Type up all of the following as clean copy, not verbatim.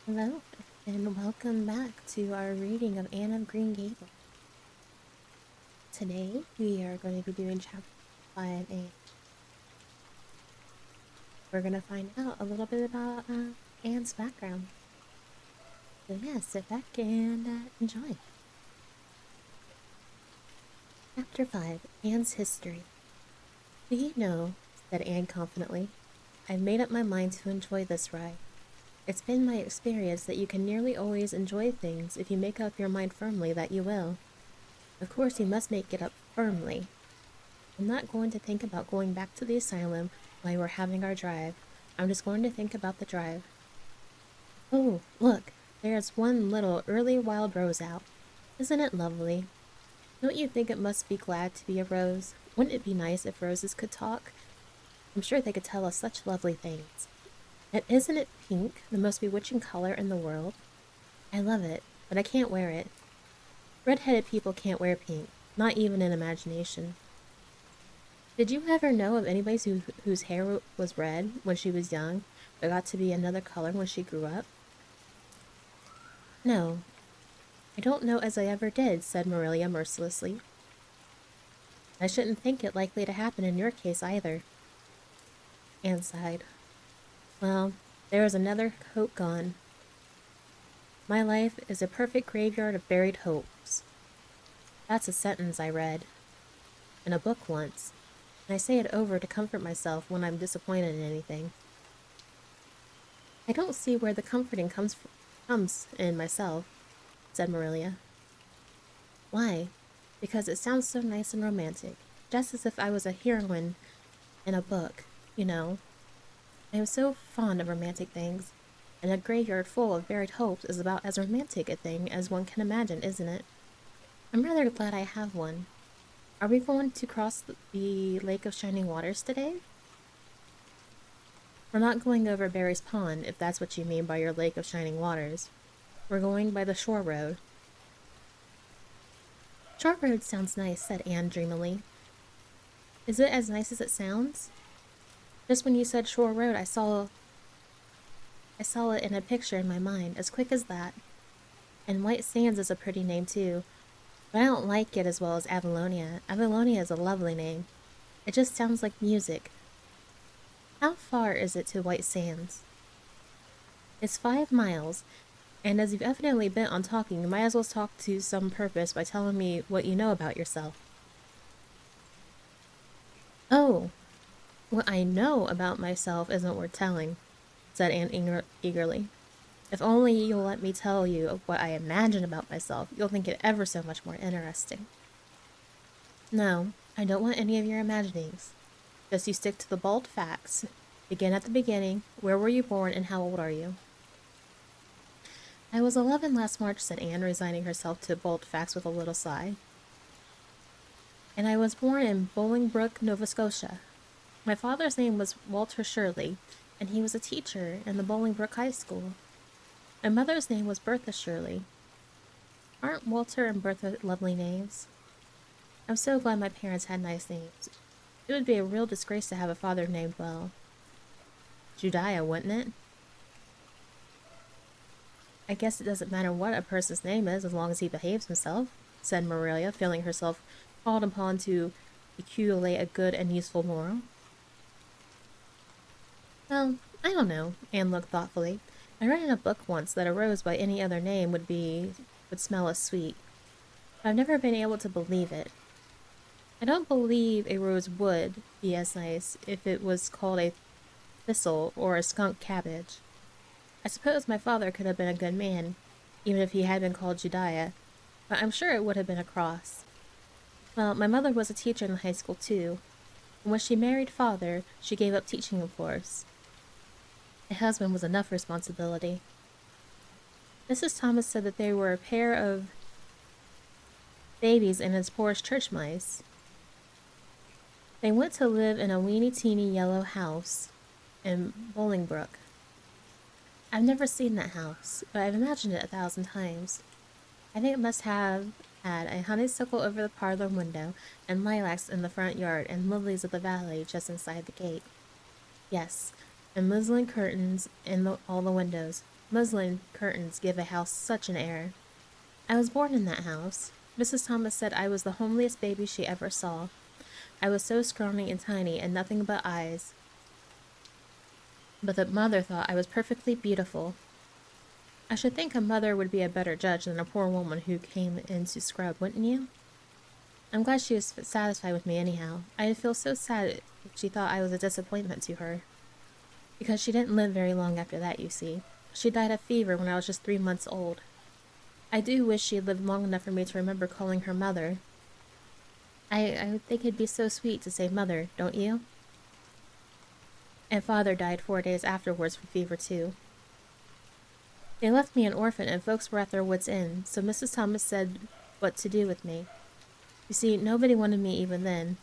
Hello, and welcome back to our reading of Anne of Green Gables. Today, we are going to be doing chapter 5, and we're going to find out a little bit about Anne's background. So yeah, sit back and enjoy. Chapter 5, Anne's History. Do you know, said Anne confidently, I've made up my mind to enjoy this ride. It's been my experience that you can nearly always enjoy things if you make up your mind firmly that you will. Of course, you must make it up firmly. I'm not going to think about going back to the asylum while we're having our drive. I'm just going to think about the drive. Oh, look, there's one little early wild rose out. Isn't it lovely? Don't you think it must be glad to be a rose? Wouldn't it be nice if roses could talk? I'm sure they could tell us such lovely things. And isn't it pink, the most bewitching color in the world? I love it, but I can't wear it. Red-headed people can't wear pink, not even in imagination. Did you ever know of anybody whose hair was red when she was young, but got to be another color when she grew up? No, I don't know as I ever did, said Marilia mercilessly. I shouldn't think it likely to happen in your case either. Anne sighed. Well, there is another hope gone. My life is a perfect graveyard of buried hopes. That's a sentence I read in a book once, and I say it over to comfort myself when I'm disappointed in anything. I don't see where the comforting comes in myself, said Marilia. Why? Because it sounds so nice and romantic, just as if I was a heroine in a book, you know. I am so fond of romantic things, and a graveyard full of buried hopes is about as romantic a thing as one can imagine, isn't it? I'm rather glad I have one. Are we going to cross the Lake of Shining Waters today? We're not going over Barry's Pond, if that's what you mean by your Lake of Shining Waters. We're going by the shore road. Shore road sounds nice, said Anne dreamily. Is it as nice as it sounds? Just when you said shore road, I saw it in a picture in my mind, as quick as that. And White Sands is a pretty name too, but I don't like it as well as Avalonia. Avalonia is a lovely name. It just sounds like music. How far is it to White Sands? It's 5 miles, and as you've evidently bent on talking, you might as well talk to some purpose by telling me what you know about yourself. Oh, what I know about myself isn't worth telling, said Anne eagerly. If only you'll let me tell you what I imagine about myself, you'll think it ever so much more interesting. No, I don't want any of your imaginings. Just you stick to the bald facts. Begin at the beginning. Where were you born and how old are you? I was 11 last March, said Anne, resigning herself to bald facts with a little sigh. And I was born in Bolingbroke, Nova Scotia. My father's name was Walter Shirley, and he was a teacher in the Bolingbroke High School. My mother's name was Bertha Shirley. Aren't Walter and Bertha lovely names? I'm so glad my parents had nice names. It would be a real disgrace to have a father named, well, Judea, wouldn't it? I guess it doesn't matter what a person's name is as long as he behaves himself, said Marilia, feeling herself called upon to accumulate a good and useful moral. Well, I don't know, Anne looked thoughtfully. I read in a book once that a rose by any other name would smell as sweet. But I've never been able to believe it. I don't believe a rose would be as nice if it was called a thistle or a skunk cabbage. I suppose my father could have been a good man, even if he had been called Judea, but I'm sure it would have been a cross. Well, my mother was a teacher in the high school too, and when she married father, she gave up teaching, of course. A husband was enough responsibility. Mrs. Thomas said that they were a pair of babies and as poor as church mice. They went to live in a weeny-teeny yellow house in Bolingbroke. I've never seen that house, but I've imagined it 1,000 times. I think it must have had a honeysuckle over the parlor window, and lilacs in the front yard, and lilies of the valley just inside the gate. Yes, and muslin curtains in all the windows. Muslin curtains give a house such an air. I was born in that house. Mrs. Thomas said I was the homeliest baby she ever saw. I was so scrawny and tiny and nothing but eyes. But the mother thought I was perfectly beautiful. I should think a mother would be a better judge than a poor woman who came in to scrub, wouldn't you? I'm glad she was satisfied with me anyhow. I'd feel so sad if she thought I was a disappointment to her. Because she didn't live very long after that, you see. She died of fever when I was just 3 months old. I do wish she had lived long enough for me to remember calling her mother. I think it'd be so sweet to say mother, don't you? And father died 4 days afterwards from fever too. They left me an orphan and folks were at their wits' end, so Mrs. Thomas said what to do with me. You see, nobody wanted me even then.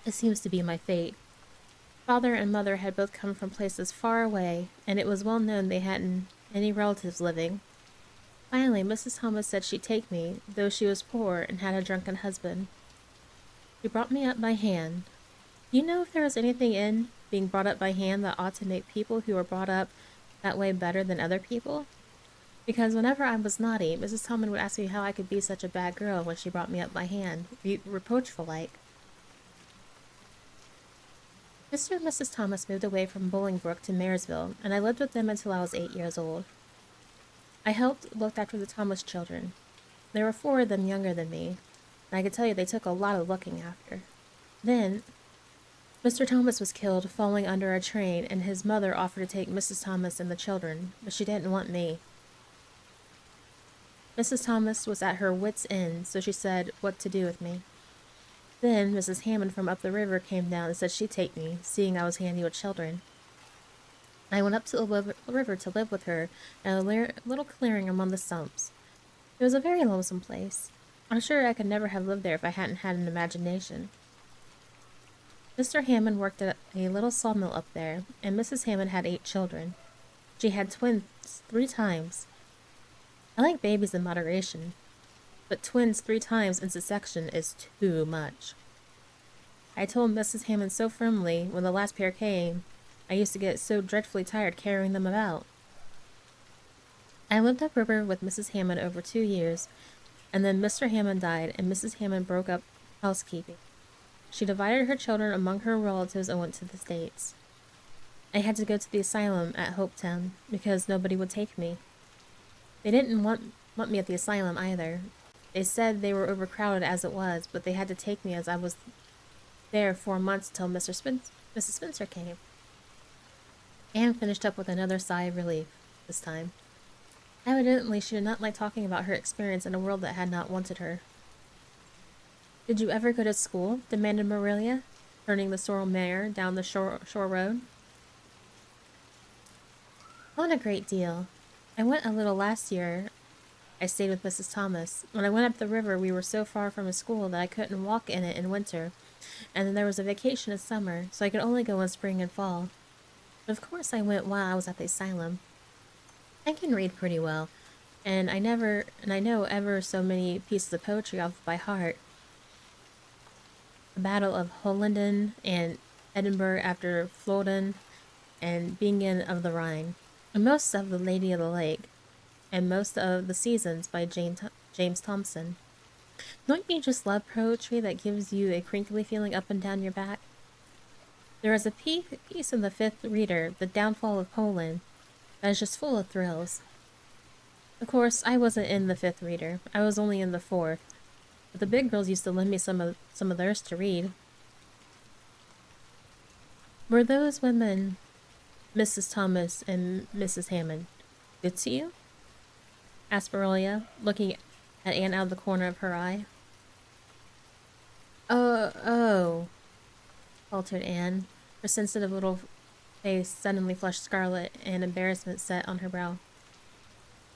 It seems to be my fate. Father and mother had both come from places far away, and it was well known they hadn't any relatives living. Finally, Mrs. Thomas said she'd take me, though she was poor and had a drunken husband. She brought me up by hand. Do you know if there was anything in being brought up by hand that ought to make people who were brought up that way better than other people? Because whenever I was naughty, Mrs. Thomas would ask me how I could be such a bad girl when she brought me up by hand, reproachful-like. Mr. and Mrs. Thomas moved away from Bolingbroke to Marysville, and I lived with them until I was 8 years old. I looked after the Thomas children. There were 4 of them younger than me, and I could tell you they took a lot of looking after. Then, Mr. Thomas was killed falling under a train, and his mother offered to take Mrs. Thomas and the children, but she didn't want me. Mrs. Thomas was at her wits' end, so she said what to do with me. Then Mrs. Hammond from up the river came down and said she'd take me, seeing I was handy with children. I went up to the river to live with her in a little clearing among the stumps. It was a very lonesome place. I'm sure I could never have lived there if I hadn't had an imagination. Mr. Hammond worked at a little sawmill up there, and Mrs. Hammond had 8 children. She had twins 3 times. I like babies in moderation, but twins 3 times in succession is too much. I told Mrs. Hammond so firmly when the last pair came, I used to get so dreadfully tired carrying them about. I lived upriver with Mrs. Hammond over 2 years, and then Mr. Hammond died, and Mrs. Hammond broke up housekeeping. She divided her children among her relatives and went to the States. I had to go to the asylum at Hopetown because nobody would take me. They didn't want me at the asylum either. They said they were overcrowded as it was, but they had to take me as I was there 4 months till Mrs. Spencer came. Anne finished up with another sigh of relief, this time. Evidently, she did not like talking about her experience in a world that had not wanted her. Did you ever go to school? Demanded Marilia, turning the sorrel mare down the shore road. Not a great deal. I went a little last year. I stayed with Mrs. Thomas. When I went up the river, we were so far from a school that I couldn't walk in it in winter, and then there was a vacation in summer, so I could only go in spring and fall. But of course I went while I was at the asylum. I can read pretty well, and I know ever so many pieces of poetry off by heart. The Battle of Hollenden and Edinburgh after Flodden and Bingen of the Rhine, and most of The Lady of the Lake, and most of The Seasons by James Thomson. Don't you just love poetry that gives you a crinkly feeling up and down your back? There is a piece in the 5th Reader, The Downfall of Poland, that is just full of thrills. Of course, I wasn't in the 5th Reader. I was only in the 4th. But the big girls used to lend me some of theirs to read. Were those women, Mrs. Thomas and Mrs. Hammond, good to you? Asked Marilia, looking at Anne out of the corner of her eye. Oh, faltered Anne, her sensitive little face suddenly flushed scarlet and embarrassment set on her brow.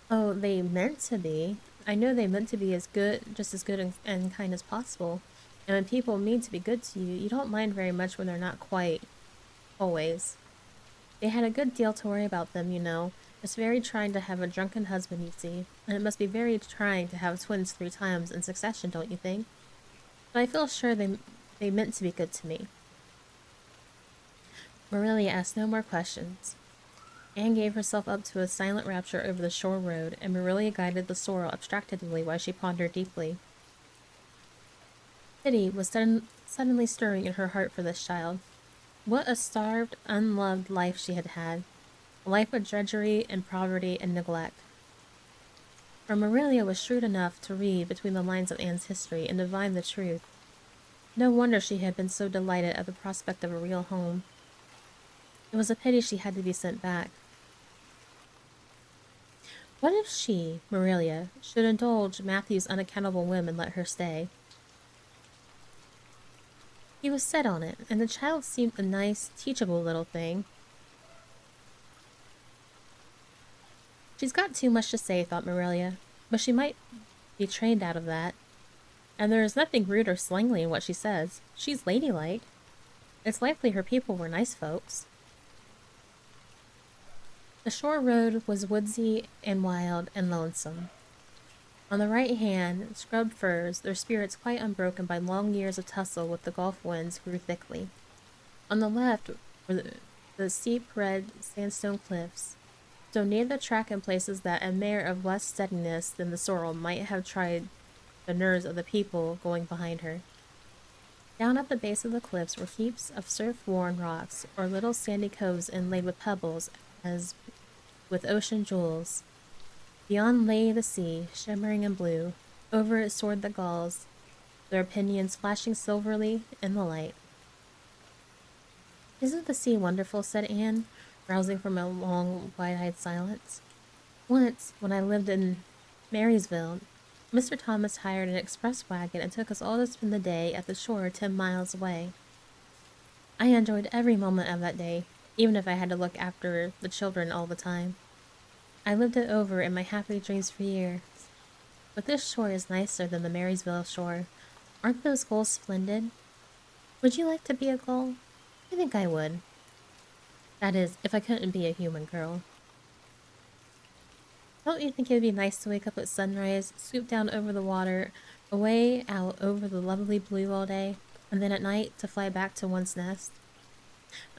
Oh, they meant to be. I know they meant to be just as good and kind as possible. And when people mean to be good to you, you don't mind very much when they're not quite. Always. They had a good deal to worry about them, you know. It's very trying to have a drunken husband, you see. And it must be very trying to have twins 3 times in succession, don't you think? But I feel sure they meant to be good to me. Marilia asked no more questions. Anne gave herself up to a silent rapture over the shore road, and Marilia guided the sorrel abstractedly while she pondered deeply. Pity was suddenly stirring in her heart for this child. What a starved, unloved life she had had. A life of drudgery and poverty and neglect. For Marilia was shrewd enough to read between the lines of Anne's history and divine the truth. No wonder she had been so delighted at the prospect of a real home. It was a pity she had to be sent back. What if she, Marilia, should indulge Matthew's unaccountable whim and let her stay? He was set on it, and the child seemed a nice, teachable little thing. She's got too much to say, thought Marilia, but she might be trained out of that. And there is nothing rude or slangly in what she says. She's ladylike. It's likely her people were nice folks. The shore road was woodsy and wild and lonesome. On the right hand, scrub firs, their spirits quite unbroken by long years of tussle with the Gulf winds, grew thickly. On the left were the steep red sandstone cliffs, so near the track in places that a mare of less steadiness than the sorrel might have tried the nerves of the people going behind her. Down at the base of the cliffs were heaps of surf-worn rocks, or little sandy coves inlaid with pebbles as with ocean jewels. Beyond lay the sea, shimmering in blue. Over it soared the gulls, their pinions flashing silverly in the light. "Isn't the sea wonderful?" said Anne, rousing from a long, wide-eyed silence. "Once, when I lived in Marysville, Mr. Thomas hired an express wagon and took us all to spend the day at the shore 10 miles away. I enjoyed every moment of that day, even if I had to look after the children all the time. I lived it over in my happy dreams for years. But this shore is nicer than the Marysville shore. Aren't those gulls splendid? Would you like to be a gull? I think I would. That is, if I couldn't be a human girl. Don't you think it would be nice to wake up at sunrise, swoop down over the water, away out over the lovely blue all day, and then at night to fly back to one's nest?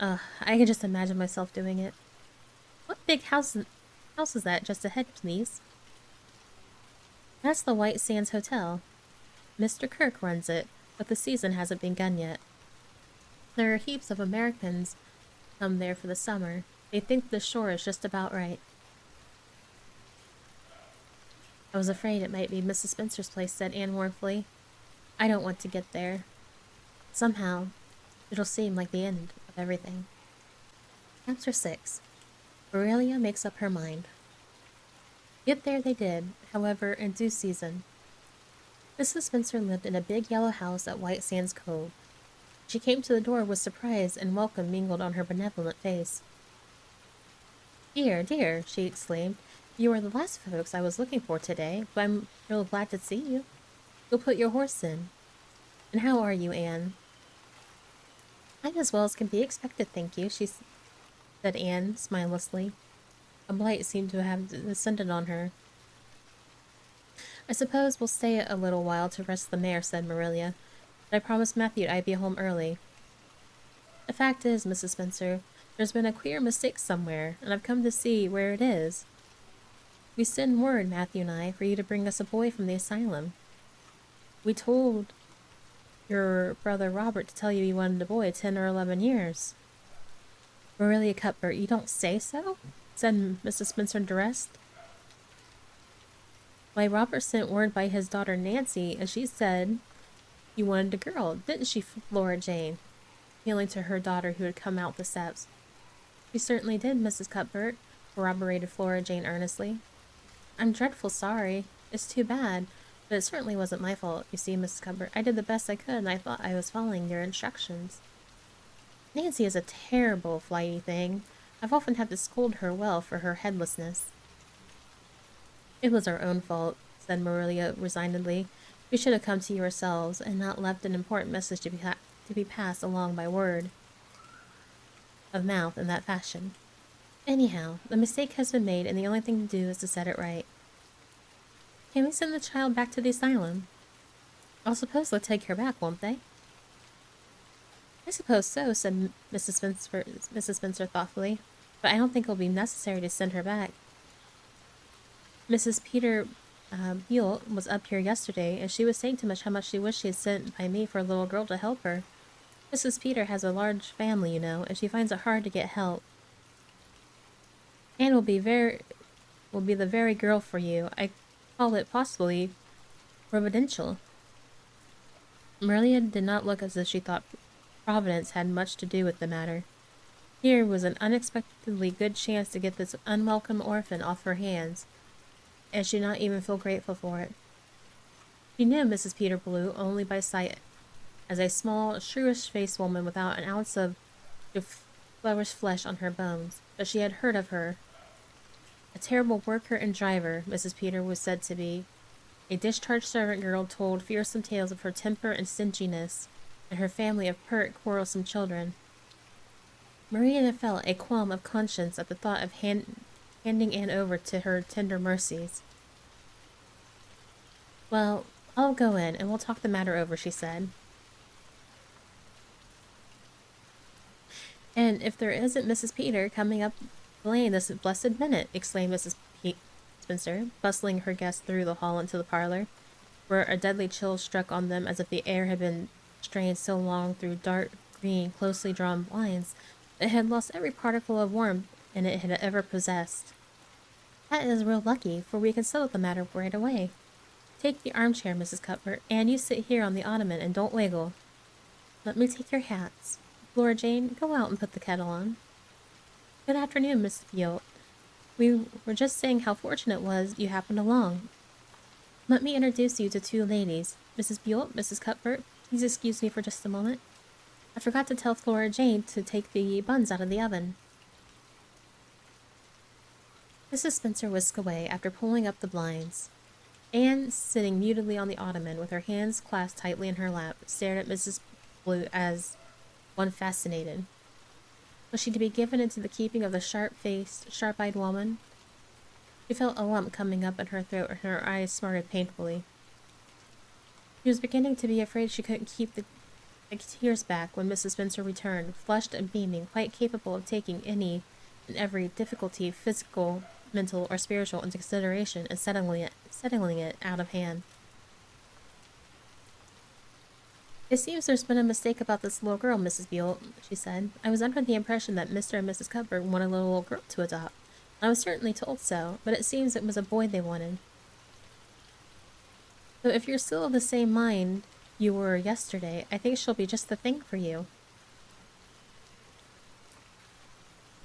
I can just imagine myself doing it. What big house is that just ahead, please?" "That's the White Sands Hotel. Mr. Kirk runs it, but the season hasn't begun yet. There are heaps of Americans come there for the summer. They think the shore is just about right." "I was afraid it might be Mrs. Spencer's place," said Anne mournfully. "I don't want to get there. Somehow, it'll seem like the end of everything." Chapter 6. Aurelia makes up her mind. Get there they did, however, in due season. Mrs. Spencer lived in a big yellow house at White Sands Cove. She came to the door with surprise and welcome mingled on her benevolent face. "Dear, dear," she exclaimed, "you are the last folks I was looking for today, but I'm real glad to see you. Go put your horse in. And how are you, Anne?" "I'm as well as can be expected, thank you," said Anne, smilelessly. A blight seemed to have descended on her. "I suppose we'll stay a little while to rest the mare," said Marilia, "but I promised Matthew I'd be home early. The fact is, Mrs. Spencer, there's been a queer mistake somewhere, and I've come to see where it is. We sent word, Matthew and I, for you to bring us a boy from the asylum. We told your brother Robert to tell you he wanted a boy 10 or 11 years. "Marilia Cuthbert, you don't say so?" said Mrs. Spencer distressed. "Why, Robert sent word by his daughter Nancy, and she said you wanted a girl, didn't she, Flora Jane?" appealing to her daughter who had come out the steps. "She certainly did, Mrs. Cuthbert," corroborated Flora Jane earnestly. "I'm dreadful sorry. It's too bad, but it certainly wasn't my fault. You see, Mrs. Cuthbert, I did the best I could, and I thought I was following your instructions. Nancy is a terrible, flighty thing. I've often had to scold her well for her headlessness." "It was our own fault," said Marilia resignedly. "We should have come to you ourselves, and not left an important message to be passed along by word of mouth in that fashion. Anyhow, the mistake has been made, and the only thing to do is to set it right. Can we send the child back to the asylum? I suppose they'll take her back, won't they?" "I suppose so," said Mrs. Spencer thoughtfully. but I don't think it'll be necessary to send her back. Mrs. Peter Buell was up here yesterday, and she was saying to much how much she wished she had sent by me for a little girl to help her. Mrs. Peter has a large family, you know, and she finds it hard to get help. Anne will be the very girl for you. I call it possibly providential. Maria did not look as if she thought Providence had much to do with the matter. Here was an unexpectedly good chance to get this unwelcome orphan off her hands, and she did not even feel grateful for it. She knew Mrs. Peter Blue only by sight, as a small, shrewish-faced woman without an ounce of flourish flesh on her bones, but she had heard of her. A terrible worker and driver, Mrs. Peter was said to be. A discharged servant girl told fearsome tales of her temper and stinginess, and her family of pert, quarrelsome children. Maria felt a qualm of conscience at the thought of handing Anne over to her tender mercies. Well, I'll go in, and we'll talk the matter over, she said. And if there isn't Mrs. Peter coming up the lane this blessed minute, exclaimed Mrs. Spencer, bustling her guests through the hall into the parlor, where a deadly chill struck on them as if the air had been strained so long through dark green, closely drawn blinds that it had lost every particle of warmth in it had ever possessed. That is real lucky, for we can settle the matter right away. Take the armchair, Mrs. Cuthbert, and you sit here on the ottoman and don't wiggle. Let me take your hats. Flora Jane, go out and put the kettle on. Good afternoon, Miss Buell. We were just saying how fortunate it was you happened along. Let me introduce you to two ladies. Mrs. Buell, Mrs. Cuthbert, please excuse me for just a moment. I forgot to tell Flora Jane to take the buns out of the oven. Mrs. Spencer whisked away after pulling up the blinds. Anne, sitting mutedly on the ottoman with her hands clasped tightly in her lap, stared at Mrs. Blue as one fascinated. Was she to be given into the keeping of the sharp-faced, sharp-eyed woman? She felt a lump coming up in her throat and her eyes smarted painfully. She was beginning to be afraid she couldn't keep the tears back when Mrs. Spencer returned, flushed and beaming, quite capable of taking any and every difficulty, physical, mental, or spiritual, into consideration and settling it out of hand. It seems there's been a mistake about this little girl, Mrs. Buell, she said. I was under the impression that Mr. and Mrs. Cuthbert wanted a little girl to adopt. I was certainly told so, but it seems it was a boy they wanted. So if you're still of the same mind you were yesterday, I think she'll be just the thing for you.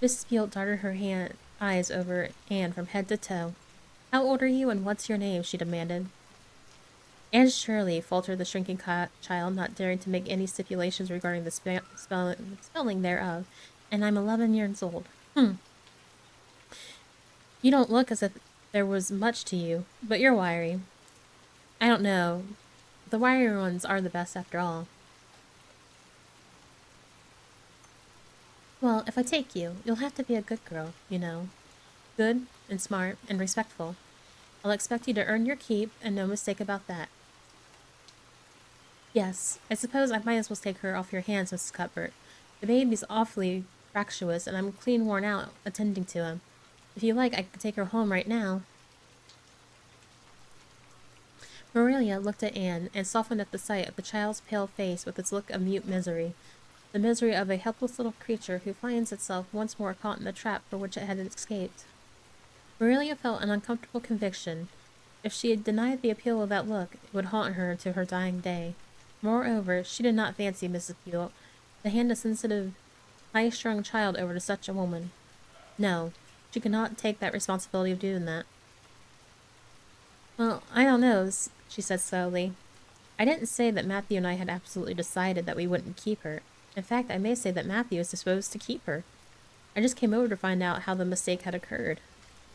Mrs. Buell darted her eyes over Anne from head to toe. How old are you, and what's your name? She demanded. Anne Shirley, faltered the shrinking child, not daring to make any stipulations regarding the spelling thereof, and I'm 11 years old. You don't look as if there was much to you, but you're wiry. I don't know. The wiry ones are the best after all. Well, if I take you, you'll have to be a good girl, you know. Good and smart and respectful. I'll expect you to earn your keep, and no mistake about that. Yes, I suppose I might as well take her off your hands, Mrs. Cuthbert. The baby's awfully fractious, and I'm clean worn out attending to him. If you like, I could take her home right now. Maria looked at Anne, and softened at the sight of the child's pale face with its look of mute misery. The misery of a helpless little creature who finds itself once more caught in the trap for which it had escaped. Maria felt an uncomfortable conviction. If she had denied the appeal of that look, it would haunt her to her dying day. Moreover, she did not fancy Mrs. Buell to hand a sensitive, high-strung child over to such a woman. No, she could not take that responsibility of doing that. Well, I don't know, she said slowly. I didn't say that Matthew and I had absolutely decided that we wouldn't keep her. In fact, I may say that Matthew is disposed to keep her. I just came over to find out how the mistake had occurred.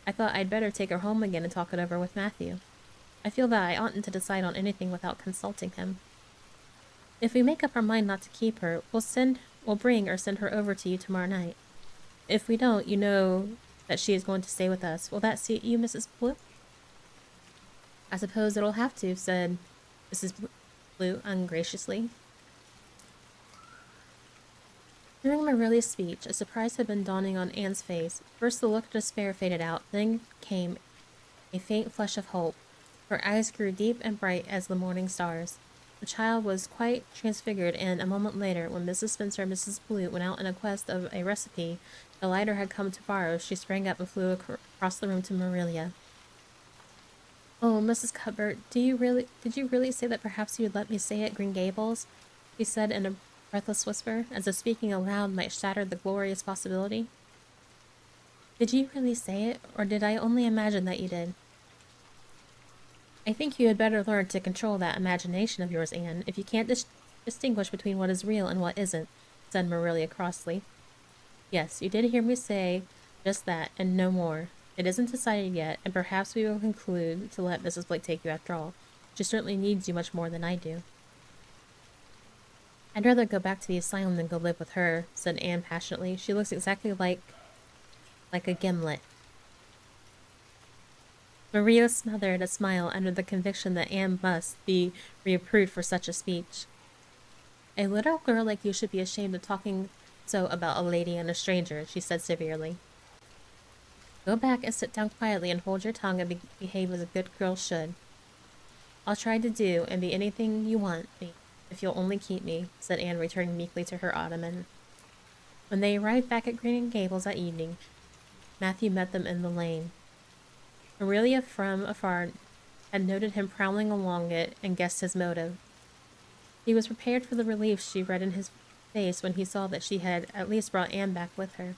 I thought I'd better take her home again and talk it over with Matthew. I feel that I oughtn't to decide on anything without consulting him. If we make up our mind not to keep her, we'll bring or send her over to you tomorrow night. If we don't, you know that she is going to stay with us. Will that suit you, Mrs. Blue? I suppose it'll have to, said Mrs. Blue ungraciously. During Marilia's speech, a surprise had been dawning on Anne's face. First the look of despair faded out, then came a faint flush of hope. Her eyes grew deep and bright as the morning stars. The child was quite transfigured, and a moment later, when Mrs. Spencer and Mrs. Blute went out in quest of a recipe the lighter had come to borrow, she sprang up and flew across the room to Marilia. "Oh, Mrs. Cuthbert, did you really say that perhaps you would let me stay at Green Gables?" she said in a breathless whisper, as if speaking aloud might shatter the glorious possibility. "Did you really say it, or did I only imagine that you did?" "I think you had better learn to control that imagination of yours, Anne, if you can't distinguish between what is real and what isn't," said Marilia crossly. "Yes, you did hear me say just that, and no more. It isn't decided yet, and perhaps we will conclude to let Mrs. Blake take you after all. She certainly needs you much more than I do." "I'd rather go back to the asylum than go live with her," said Anne passionately. "She looks exactly like a gimlet." Maria smothered a smile under the conviction that Anne must be reproved for such a speech. "A little girl like you should be ashamed of talking so about a lady and a stranger," she said severely. "Go back and sit down quietly and hold your tongue and behave as a good girl should." "I'll try to do and be anything you want me, if you'll only keep me," said Anne, returning meekly to her ottoman. When they arrived back at Green Gables that evening, Matthew met them in the lane. Aurelia from afar had noted him prowling along it and guessed his motive. He was prepared for the relief she read in his face when he saw that she had at least brought Anne back with her,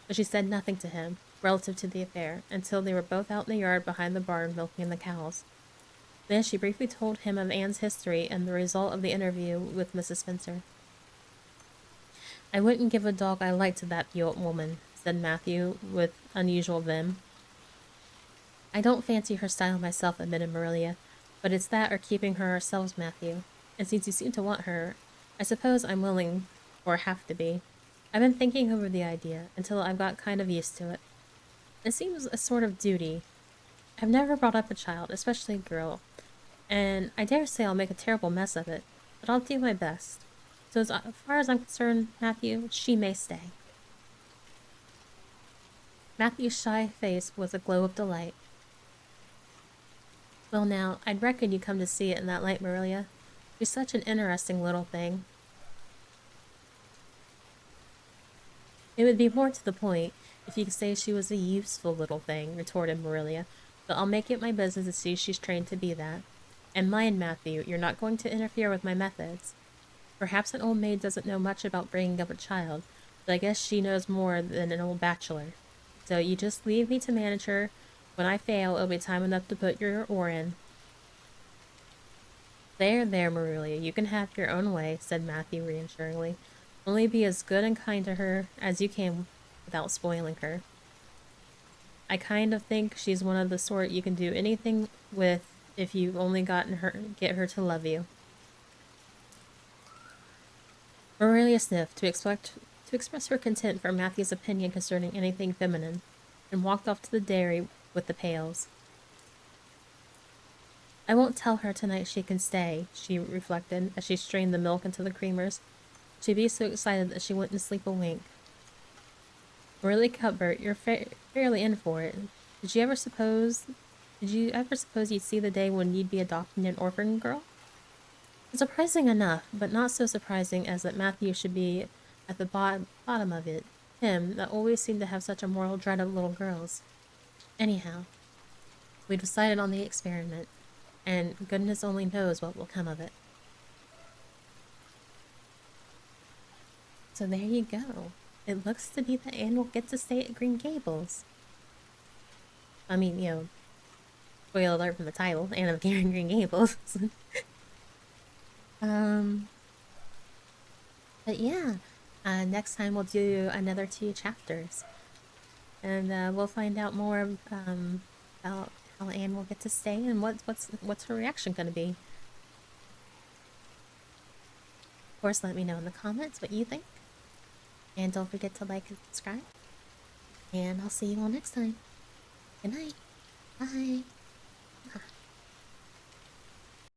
but she said nothing to him relative to the affair until they were both out in the yard behind the barn milking the cows. Then she briefly told him of Anne's history and the result of the interview with Mrs. Spencer. "I wouldn't give a dog I liked to that Buick woman," said Matthew with unusual vim. "I don't fancy her style myself," admitted Marilia, "but it's that or keeping her ourselves, Matthew. And since you seem to want her, I suppose I'm willing, or have to be. I've been thinking over the idea until I've got kind of used to it. It seems a sort of duty. I've never brought up a child, especially a girl, and I dare say I'll make a terrible mess of it, but I'll do my best. So as far as I'm concerned, Matthew, she may stay." Matthew's shy face was a glow of delight. "Well now, I'd reckon you come to see it in that light, Marilia. She's such an interesting little thing." "It would be more to the point if you could say she was a useful little thing," retorted Marilia, "but I'll make it my business to see she's trained to be that. And mind, Matthew, you're not going to interfere with my methods. Perhaps an old maid doesn't know much about bringing up a child, but I guess she knows more than an old bachelor. So you just leave me to manage her. When I fail, it'll be time enough to put your oar in." There, Marilia, you can have your own way," said Matthew reassuringly. "Only be as good and kind to her as you can without spoiling her. I kind of think she's one of the sort you can do anything with if you've only get her to love you." Aurelia sniffed to express her contempt for Matthew's opinion concerning anything feminine, and walked off to the dairy with the pails. "I won't tell her tonight she can stay," she reflected as she strained the milk into the creamers. She'd be so excited that she wouldn't sleep a wink. "Really, Cuthbert, you're fairly in for it. Did you ever suppose you'd see the day when you'd be adopting an orphan girl?" Surprising enough, but not so surprising as that Matthew should be at the bottom of it, him that always seemed to have such a mortal dread of little girls. Anyhow, we decided on the experiment, and goodness only knows what will come of it. So there you go. It looks to be that Anne will get to stay at Green Gables. I mean, spoiler alert from the title, Anne of Green Gables. But yeah, next time we'll do another 2 chapters. And we'll find out more about how Anne will get to stay and what's her reaction going to be. Of course, let me know in the comments what you think. And don't forget to like and subscribe. And I'll see you all next time. Good night. Bye.